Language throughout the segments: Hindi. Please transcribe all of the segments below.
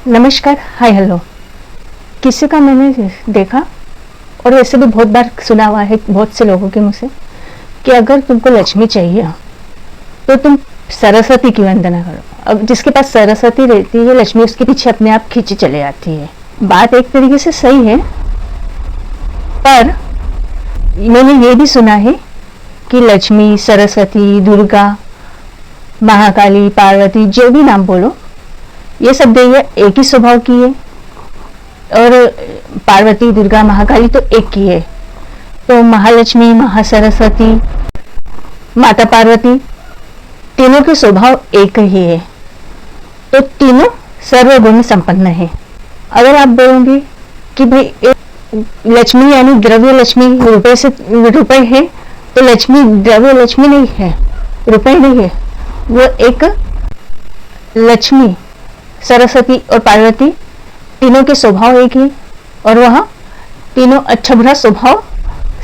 नमस्कार, हाय, हेलो। किसी का मैंने देखा और वैसे भी बहुत बार सुना हुआ है बहुत से लोगों के मुँह से कि अगर तुमको लक्ष्मी चाहिए तो तुम सरस्वती की वंदना करो। अब जिसके पास सरस्वती रहती है, लक्ष्मी उसके पीछे अपने आप खींची चले आती है। बात एक तरीके से सही है, पर मैंने ये भी सुना है कि लक्ष्मी, सरस्वती, दुर्गा, महाकाली, पार्वती, जो भी नाम बोलो, ये सब देवियाँ एक ही स्वभाव की है। और पार्वती, दुर्गा, महाकाली तो एक की है। तो महालक्ष्मी, महासरस्वती, माता पार्वती, तीनों के स्वभाव एक ही है। तो तीनों सर्वगुण संपन्न है। अगर आप बोलोगे कि भाई एक लक्ष्मी यानी द्रव्य लक्ष्मी रुपए है, तो लक्ष्मी द्रव्य लक्ष्मी नहीं है, रुपए नहीं है। वो एक लक्ष्मी, सरस्वती और पार्वती तीनों के स्वभाव एक ही, और वह तीनों अच्छा बुरा स्वभाव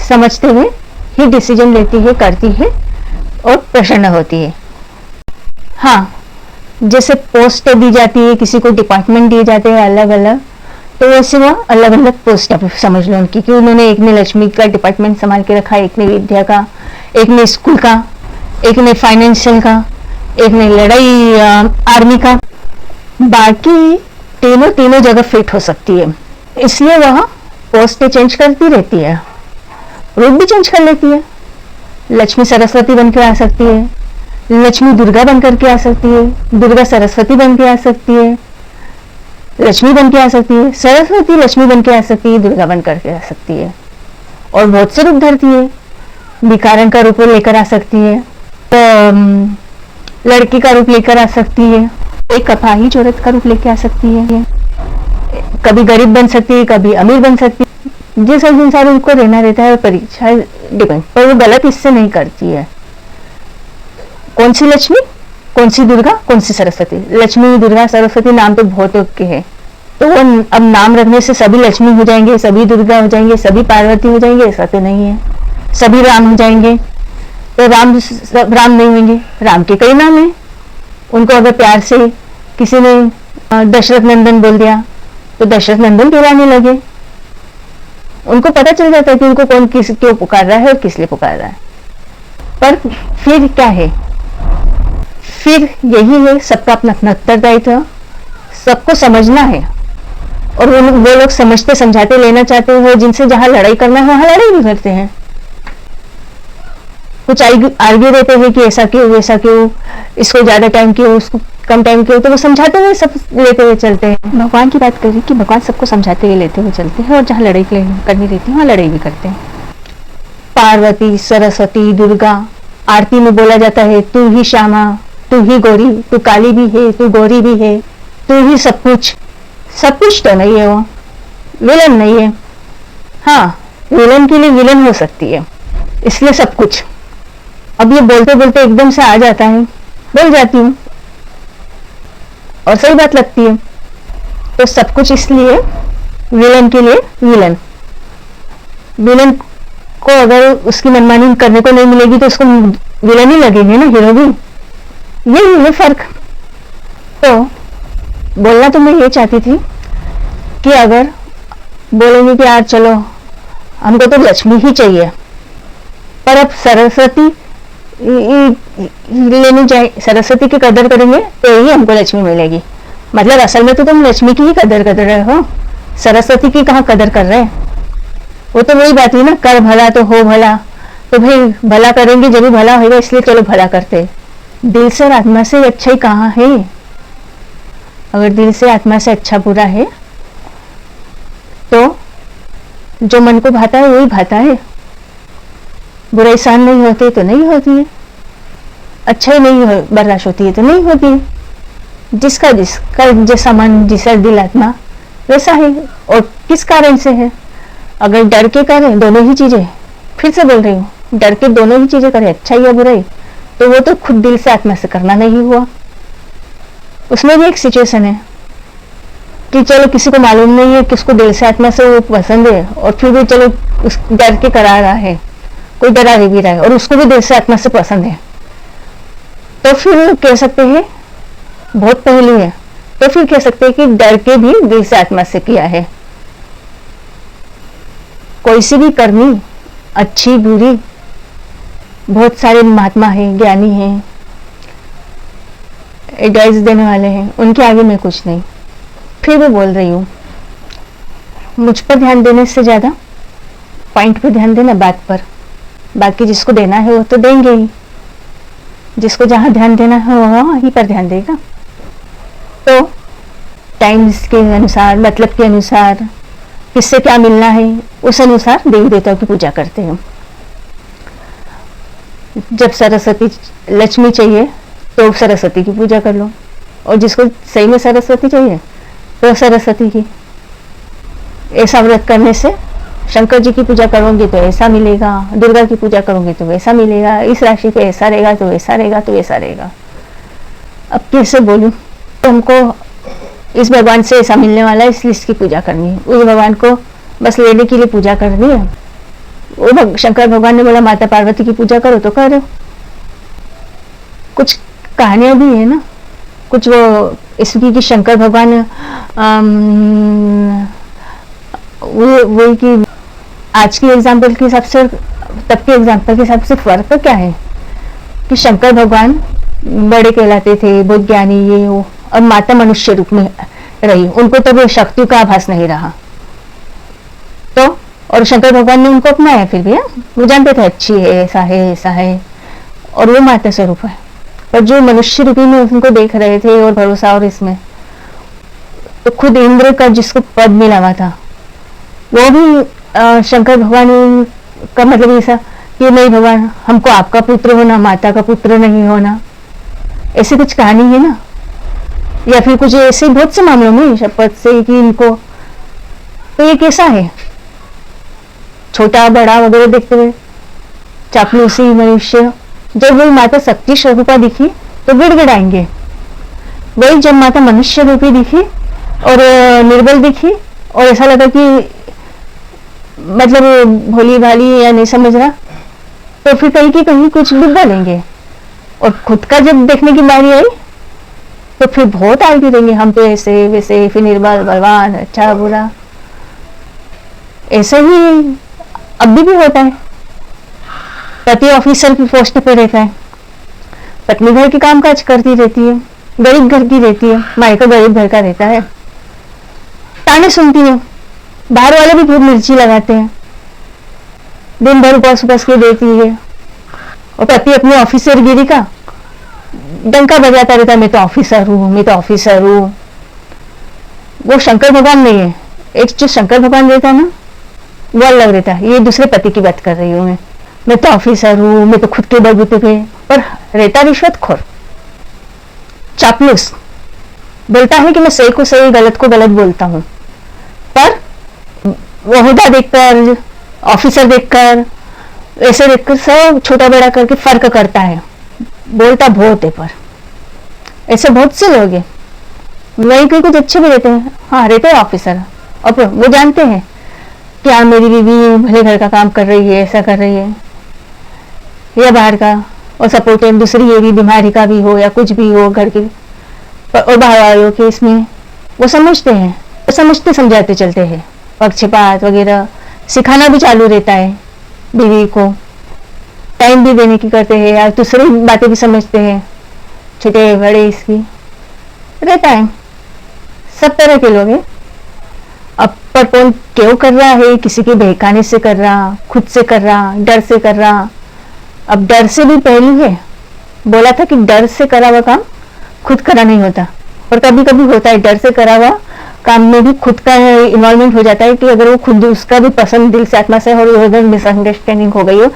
समझते हुए ही डिसीजन लेती है, करती है और प्रसन्न होती है। हाँ, जैसे पोस्ट दी जाती है, किसी को डिपार्टमेंट दिए जाते हैं अलग अलग, तो वैसे वह अलग अलग पोस्ट समझ लो उनकी, कि उन्होंने एक ने लक्ष्मी का डिपार्टमेंट संभाल के रखा, एक ने विद्या का, एक ने स्कूल का, एक ने फाइनेंशियल का, एक ने लड़ाई आर्मी का। बाकी तीनों जगह फिट हो सकती है, इसलिए वह पोस्ट चेंज करती रहती है, रूप भी चेंज कर लेती है। लक्ष्मी सरस्वती बन के आ सकती है, लक्ष्मी दुर्गा बन करके आ सकती है, दुर्गा सरस्वती बन के आ सकती है, लक्ष्मी बन के आ सकती है, सरस्वती लक्ष्मी बन के आ सकती है, दुर्गा बन करके आ सकती है, और बहुत से रूप धरती है। भिखारन का रूप लेकर आ सकती है, तो लड़की का रूप लेकर आ सकती है, एक अपाहिज औरत का रूप लेके आ सकती है, कभी गरीब बन सकती है, कभी अमीर बन सकती है। जिस इंसान उनको रहना रहता है, परीक्षा डिपेंड, पर वो गलत इससे नहीं करती है। कौन सी लक्ष्मी, कौन सी दुर्गा, कौन सी सरस्वती। लक्ष्मी, दुर्गा, सरस्वती नाम तो बहुत के हैं, तो वो अब नाम रखने से सभी लक्ष्मी हो जाएंगे, सभी दुर्गा हो जाएंगे, सभी पार्वती हो जाएंगे, ऐसा तो नहीं है। सभी राम हो जाएंगे तो राम नहीं होंगे। राम के कई नाम हैं, उनको अगर प्यार से किसी ने दशरथ नंदन बोल दिया तो दशरथ नंदन कहलाने लगे। उनको पता चल जाता है कि उनको कौन किस क्यों पुकार रहा है और किस लिए पुकार रहा है। पर फिर क्या है, फिर यही है, सबका अपना अपना उत्तरदायित्व, सबको समझना है। और वो लोग समझते समझाते लेना चाहते हैं, जिनसे जहां लड़ाई करना है वहां लड़ाई भी करते हैं। कुछ आर्ग्यू देते हैं कि ऐसा क्यों, वैसा क्यों, इसको ज्यादा टाइम क्यों, उसको कम टाइम क्यों, तो वो समझाते हुए सब लेते हुए चलते हैं। भगवान की बात करें कि भगवान सबको समझाते हुए लेते हुए चलते हैं, और जहाँ लड़ाई करनी रहती है वहाँ लड़ाई भी करते हैं। पार्वती, सरस्वती, दुर्गा, आरती में बोला जाता है, तू ही श्यामा, तू ही गौरी, तू काली भी है, तू गौरी भी है, तू ही सब कुछ। सब कुछ तो नहीं है, वो विलन नहीं है। हाँ, विलन के लिए विलन हो सकती है, इसलिए सब कुछ। अब ये बोलते बोलते एकदम से आ जाता है, बोल जाती हूँ और सही बात लगती है। तो सब कुछ इसलिए विलन के लिए विलन। विलन को अगर उसकी मनमानी करने को नहीं मिलेगी तो उसको विलन ही लगेंगे ना, हीरो भी। यही है फर्क। तो बोलना तो मैं ये चाहती थी कि अगर बोलेंगे कि यार चलो हमको तो लक्ष्मी ही चाहिए, पर अब सरस्वती लेनी जाए, सरस्वती की कदर करेंगे तो ही हमको लक्ष्मी मिलेगी। मतलब असल में तो तुम लक्ष्मी की ही कदर कर रहे हो, सरस्वती की कहाँ कदर कर रहे हैं। वो तो वही बात है ना, कर भला तो हो भला। तो भाई भला करेंगे जब भी भला होगा, इसलिए चलो भला करते। दिल से और आत्मा से अच्छा ही कहाँ है। अगर दिल से आत्मा से अच्छा बुरा है तो जो मन को भाता है वही भाता है। बुराई सहन नहीं होती तो नहीं होती है, अच्छा ही नहीं बर्दाश्त होती है तो नहीं होती है। जिसका जैसा मन, जिसका दिल, आत्मा वैसा है। और किस कारण से है, अगर डर के कारण दोनों ही चीजें, फिर से बोल रही हूँ, डर के दोनों ही चीजें करें, अच्छा या बुराई, तो वो तो खुद दिल से आत्मा से करना नहीं हुआ। उसमें भी एक सिचुएशन है कि चलो किसी को मालूम नहीं है, किसको दिल से आत्मा से वो पसंद है, और फिर भी चलो उस डर के करा रहा है, कोई डरा भी रहा है और उसको भी दिल से आत्मा से पसंद है, तो फिर कह सकते हैं बहुत पहलू है तो फिर कह सकते हैं कि डर के भी दिल से आत्मा से किया है। कोई सी भी करनी, अच्छी बुरी, बहुत सारे महात्मा हैं, ज्ञानी हैं, एडवाइस देने वाले हैं, उनके आगे मैं कुछ नहीं। फिर भी बोल रही हूँ, मुझ पर ध्यान देने से ज्यादा पॉइंट पर ध्यान देना, बात पर। बाकी जिसको देना है वो तो देंगे ही, जिसको जहां ध्यान देना है वो वहीं पर ध्यान देगा। तो टाइम्स के अनुसार, मतलब के अनुसार, किससे क्या मिलना है, उस अनुसार देवी देवताओं की पूजा करते हैं। जब सरस्वती लक्ष्मी चाहिए तो सरस्वती की पूजा कर लो, और जिसको सही में सरस्वती चाहिए तो सरस्वती की। ऐसा व्रत करने से शंकर जी की पूजा करोगे तो ऐसा मिलेगा, दुर्गा की पूजा करोगे तो वैसा मिलेगा, इस राशि पे ऐसा रहेगा तो वैसा रहेगा तो वैसा रहेगा। अब कैसे बोलूं, तो हमको इस भगवान से ऐसा मिलने वाला है इसलिए इसकी पूजा करनी है, उस भगवान को बस लेने के लिए पूजा करनी है। वो शंकर भगवान ने बोला माता पार्वती की पूजा करो तो करो। कुछ कहानियां भी है ना, कुछ वो इसकी कि शंकर भगवान वो कि आज की एग्जाम्पल के हिसाब से, तब के एग्जाम्पल के हिसाब से फर्क क्या है कि शंकर भगवान बड़े कहलाते थे, बहुत ज्ञानी ये वो, और माता मनुष्य रूप में रही, उनको तो वो शक्ति का आभास नहीं रहा। तो और शंकर भगवान ने उनको अपनाया, फिर भी वो जानते थे अच्छी है, ऐसा है, ऐसा है, और वो माता स्वरूप है। पर जो मनुष्य रूपी में उनको देख रहे थे और भरोसा और इसमें, तो खुद इंद्र का जिसको पद मिला हुआ था वो भी शंकर भगवान का मतलब ऐसा कि नहीं भगवान हमको आपका पुत्र होना, माता का पुत्र नहीं होना, ऐसी कुछ कहानी है ना। या फिर कुछ ऐसे बहुत से मामलों में शपथ से कि इनको, तो ये कैसा है, छोटा बड़ा वगैरह देखते हुए चापलूसी मनुष्य। जब वही माता शक्ति स्वरूपा दिखी तो गिड़गिड़ाएंगे, वही जब माता मनुष्य रूपी दिखी और निर्बल दिखी और ऐसा लगा कि मतलब भोली भाली या नहीं समझ रहा, तो फिर कहीं की कहीं कुछ भी बोलेंगे। और खुद का जब देखने की बारी आई तो फिर बहुत आगे देंगे, हम तो ऐसे वैसे, फिर निर्बल बलवान, अच्छा बुरा। ऐसे ही अभी भी होता है। पति ऑफिसर की पोस्ट पे रहता है, पत्नी घर के काम काज करती रहती है, गरीब घर की रहती है, मायका गरीब घर का रहता है, ताने सुनती है, बाहर वाले भी खूब मिर्ची लगाते हैं, दिन भर उपास उपास के देती है, और पति अपनी ऑफिसर गिरी का डंका बजाता रहता है, मैं तो ऑफिसर हूँ, मैं तो ऑफिसर हूँ। वो शंकर भगवान नहीं है। एक जो शंकर भगवान रहता है ना, वो अलग रहता है। ये दूसरे पति की बात कर रही हूँ मैं तो ऑफिसर हूँ, मैं तो खुद के बलबूते पे, पर रहता रिश्वतखोर, चापलूस, बोलता है कि मैं सही को सही, गलत को गलत बोलता हूँ, पर वहुदा देखकर, ऑफिसर देखकर, ऐसे देखकर सब छोटा बड़ा करके फर्क करता है, बोलता बहुत है। पर ऐसे बहुत से लोग हैं, वही कोई कुछ अच्छे भी रहते हैं, हाँ रहते हैं ऑफिसर, और वो जानते हैं कि हाँ मेरी बीवी भले घर का काम कर रही है, ऐसा कर रही है, या बाहर का, और सपोर्ट है दूसरी ये भी बीमारी का भी हो या कुछ भी हो घर की, और बाहर वालों के इसमें वो समझते हैं, वो समझते समझाते चलते हैं, पक्षपात वगैरह सिखाना भी चालू रहता है, बीवी को टाइम भी देने की करते हैं, या दूसरी बातें भी समझते हैं, छोटे बड़े इसकी रहता है, सब तरह के लोग हैं। अब पर कौन क्यों कर रहा है, किसी के बहकाने से कर रहा, खुद से कर रहा, डर से कर रहा। अब डर से भी पहलू है, बोला था कि डर से करा हुआ काम खुद करा नहीं होता, और कभी कभी होता है डर से करा हुआ काम में भी खुद का इन्वॉल्वमेंट हो जाता है, कि अगर वो खुद उसका भी पसंद दिल से आत्मा से, और उधर मिसअंडरस्टैंडिंग हो गई हो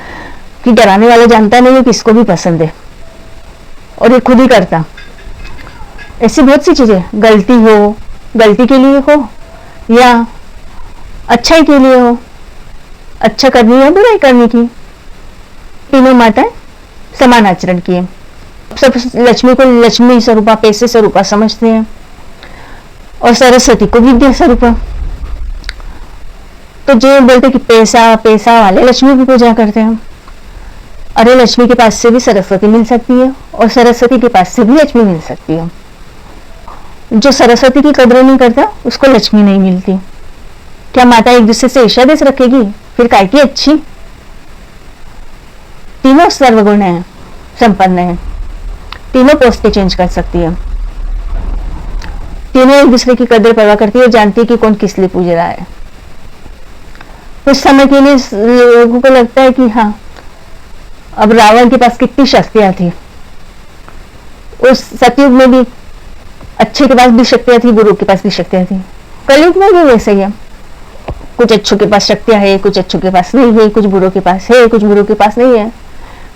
कि डराने वाला जानता नहीं है किसको भी पसंद है और ये खुद ही करता। ऐसी बहुत सी चीजें, गलती हो, गलती के लिए हो या अच्छाई के लिए हो, अच्छा करनी है बुराई करने की, तीनों माताएं समान आचरण किए। सब लक्ष्मी को लक्ष्मी स्वरूपा, पैसे स्वरूपा समझते हैं, और सरस्वती को विद्या स्वरूपा। तो जो बोलते कि पैसा पैसा वाले लक्ष्मी की पूजा करते हैं, अरे लक्ष्मी के पास से भी सरस्वती मिल सकती है, और सरस्वती के पास से भी लक्ष्मी मिल सकती है। जो सरस्वती की कदर नहीं करता उसको लक्ष्मी नहीं मिलती। क्या माता एक दूसरे से ईर्ष्या देश रखेगी? फिर काय की अच्छी। तीनों सर्वगुण है, संपन्न है, तीनों पोस्ट चेंज कर सकती है, तीनों एक दूसरे की कदर परवाह करती है, जानती है कि कौन किस लिए पूज रहा है। कुछ समय के लिए लोगों को लगता है कि हाँ, अब रावण के पास कितनी शक्तियां थी, उस सतयुग में भी अच्छे के पास भी शक्तियां थी, बुरे के पास भी शक्तियां थी, कलयुग में भी वैसे ही है। कुछ अच्छों के पास शक्तियां है, कुछ अच्छों के पास नहीं है, कुछ बुरों के पास है, कुछ बुरों के पास नहीं है।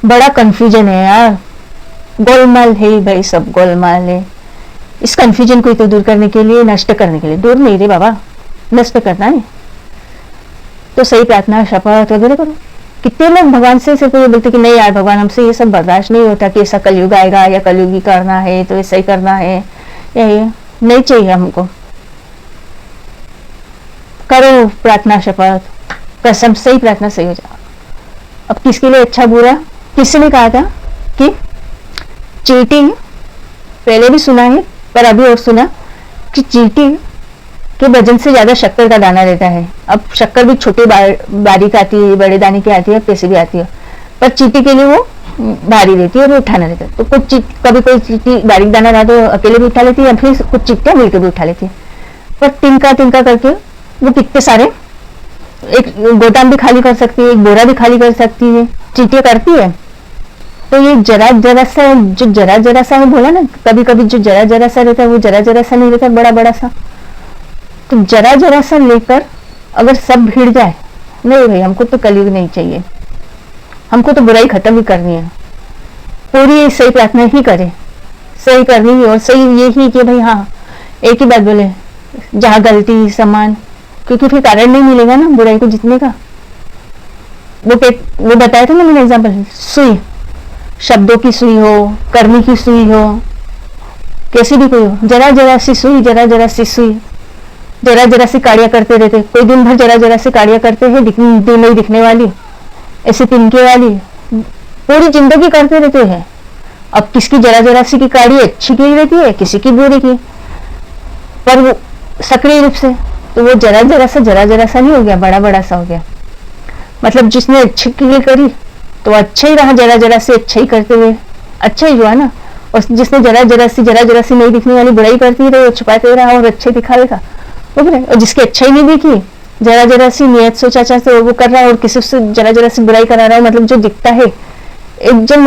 बड़ा कंफ्यूजन है यार, गोलमाल है भाई, सब गोलमाल है। इस कंफ्यूजन को तो दूर करने के लिए, नष्ट करने के लिए, दूर नहीं रे बाबा, नष्ट करना है तो सही प्रार्थना शपथ वगैरह करो। कितने लोग भगवान से सिर्फ ये बोलते कि नहीं यार भगवान हमसे ये सब बर्दाश्त नहीं होता कि ऐसा कलयुग आएगा या कलयुगी करना है तो ऐसा ही करना है, या ये नहीं चाहिए हमको। करो प्रार्थना शपथ, कसम सही प्रार्थना सही हो जाए। अब किसके लिए अच्छा बुरा? किसी ने कहा था कि चींटी, पहले भी सुना है पर अभी और सुना कि चींटी के वजन से ज्यादा शक्कर का दाना रहता है। अब शक्कर भी छोटी बारीक आती है, बड़े दाने की आती है, कैसे भी आती है, पर चींटी के लिए वो भारी रहती है और उठाना रहता है। तो कुछ कभी कोई चींटी बारीक दाना रहा तो अकेले भी उठा लेती है, फिर कुछ चींटियां मिलकर भी उठा लेती है। पर तिनका तिनका करके वो कितने सारे, एक गोदाम भी खाली कर सकती है, एक बोरा भी खाली कर सकती है, चींटियां करती है। तो ये जरा जरा सा, जो जरा जरा सा है बोला ना, कभी कभी जो जरा जरा सा रहता है वो जरा जरा सा नहीं रहता, बड़ा बड़ा सा। तो जरा जरा सा लेकर अगर सब भिड़ जाए, नहीं भाई हमको तो कलयुग नहीं चाहिए, हमको तो बुराई खत्म ही करनी है, पूरी सही प्रार्थना ही करे, सही करनी है। और सही ये ही कि भाई हाँ, एक ही बात बोले, जहाँ गलती समान, क्योंकि फिर कारण नहीं मिलेगा ना बुराई को जीतने का। वो बताया था ना मैंने एग्जाम्पल, सुई, शब्दों की सुई हो, करनी की सुई हो, कैसी भी कोई हो, जरा जरा सी सुई, जरा जरा सी सुई, जरा जरा सी काड़िया करते रहते। कोई दिन भर जरा जरा सी काड़िया करते हैं, नहीं दिखने वाली, ऐसे तिनके वाली, पूरी जिंदगी करते रहते हैं। अब किसकी जरा जरा सी की काड़ी अच्छी की रहती है, किसी की बुरी की, पर वो सक्रिय रूप से, तो वो जरा जरा सा नहीं हो गया, बड़ा बड़ा सा हो गया। मतलब जिसने अच्छी के लिए करी तो अच्छा ही रहा, जरा से अच्छा ही करते हुए अच्छा ही हुआ ना। और जिसने जरा जरा सी नहीं दिखने वाली बुराई करती रही, छुपाते रहा और अच्छे दिखाएगा वो बुराई। और जिसकी अच्छाई नहीं दिखी, जरा सी नियत सोचा से वो कर रहा है और किसी से जरा सी बुराई करा रहा है, मतलब जो दिखता है। एक जन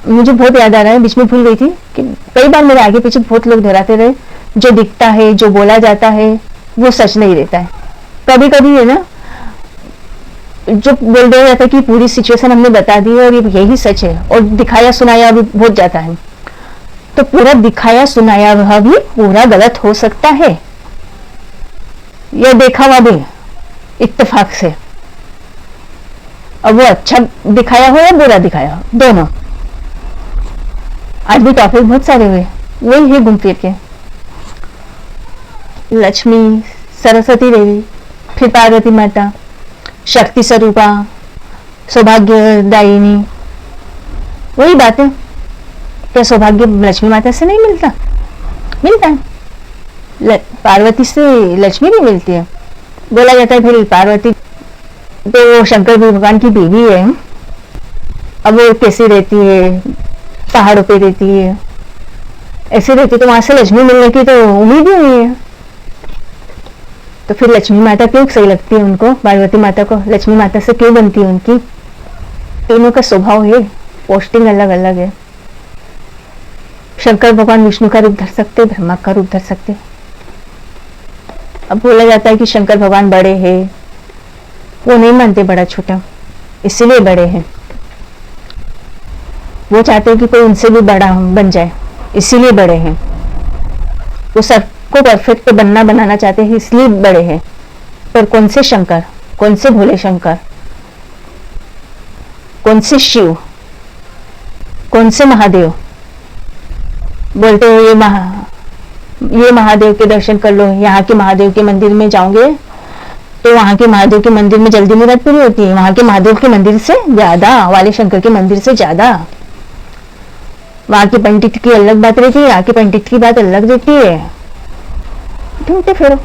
मुझे बहुत याद आ रहा है, बीच में भूल गई थी कि कई बार मेरे आगे पीछे बहुत लोग दोहराते रहे, जो दिखता है, जो बोला जाता है वो सच नहीं रहता है। कभी कभी है ना, जो बोल दिया जाता है कि पूरी सिचुएशन हमने बता दी है और यही सच है, और दिखाया सुनाया भी बहुत जाता है, तो पूरा दिखाया सुनाया वह भी पूरा गलत हो सकता है, यह देखा हुआ भी इत्तेफाक से। अब वो अच्छा दिखाया हो या बुरा दिखाया हो, दोनों। आज भी टॉपिक बहुत सारे हुए, वही है घूम फिर के, लक्ष्मी, सरस्वती देवी, फिर पार्वती माता, शक्ति स्वरूपा, सौभाग्यदायिनी, वही बात है। क्या सौभाग्य लक्ष्मी माता से नहीं मिलता? मिलता है, पार्वती से लक्ष्मी भी मिलती है। बोला जाता है फिर पार्वती तो शंकर भगवान की बीवी है, अब वो कैसी रहती है, पहाड़ों पे रहती है, ऐसे रहती, तो वहां से लक्ष्मी मिलने की तो उम्मीद ही नहीं है। तो फिर लक्ष्मी माता क्यों सही लगती है उनको, पार्वती माता को लक्ष्मी माता से क्यों बनती है उनकी? तीनों का स्वभाव है, पोस्टिंग अलग अलग है। शंकर भगवान विष्णु का रूप धर सकते, ब्रह्मा का रूप धर सकते। अब बोला जाता है कि शंकर भगवान बड़े हैं, वो नहीं मानते बड़ा छोटा, इसीलिए बड़े हैं। वो चाहते हैं कि कोई उनसे भी बड़ा बन जाए, इसीलिए बड़े हैं। वो सबको परफेक्ट बनाना चाहते हैं, इसलिए बड़े हैं। पर कौन से शंकर, कौन से भोले शंकर, कौन से शिव, कौन से महादेव बोलते हो ये महादेव के दर्शन कर लो, यहाँ के महादेव के मंदिर में जाओगे तो वहां के महादेव के मंदिर में जल्दी मुराद पूरी होती है, वहां के महादेव के मंदिर से ज्यादा, वाले शंकर के मंदिर से ज्यादा। वहां के पंडित की अलग बात रहती है, यहाँ के पंडित की बात अलग रहती है। ढूंढते फिरो।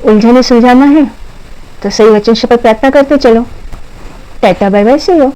उलझने सुलझाना है तो सही वचन से प्रयत्न करते चलो। Tata bye bye, see you.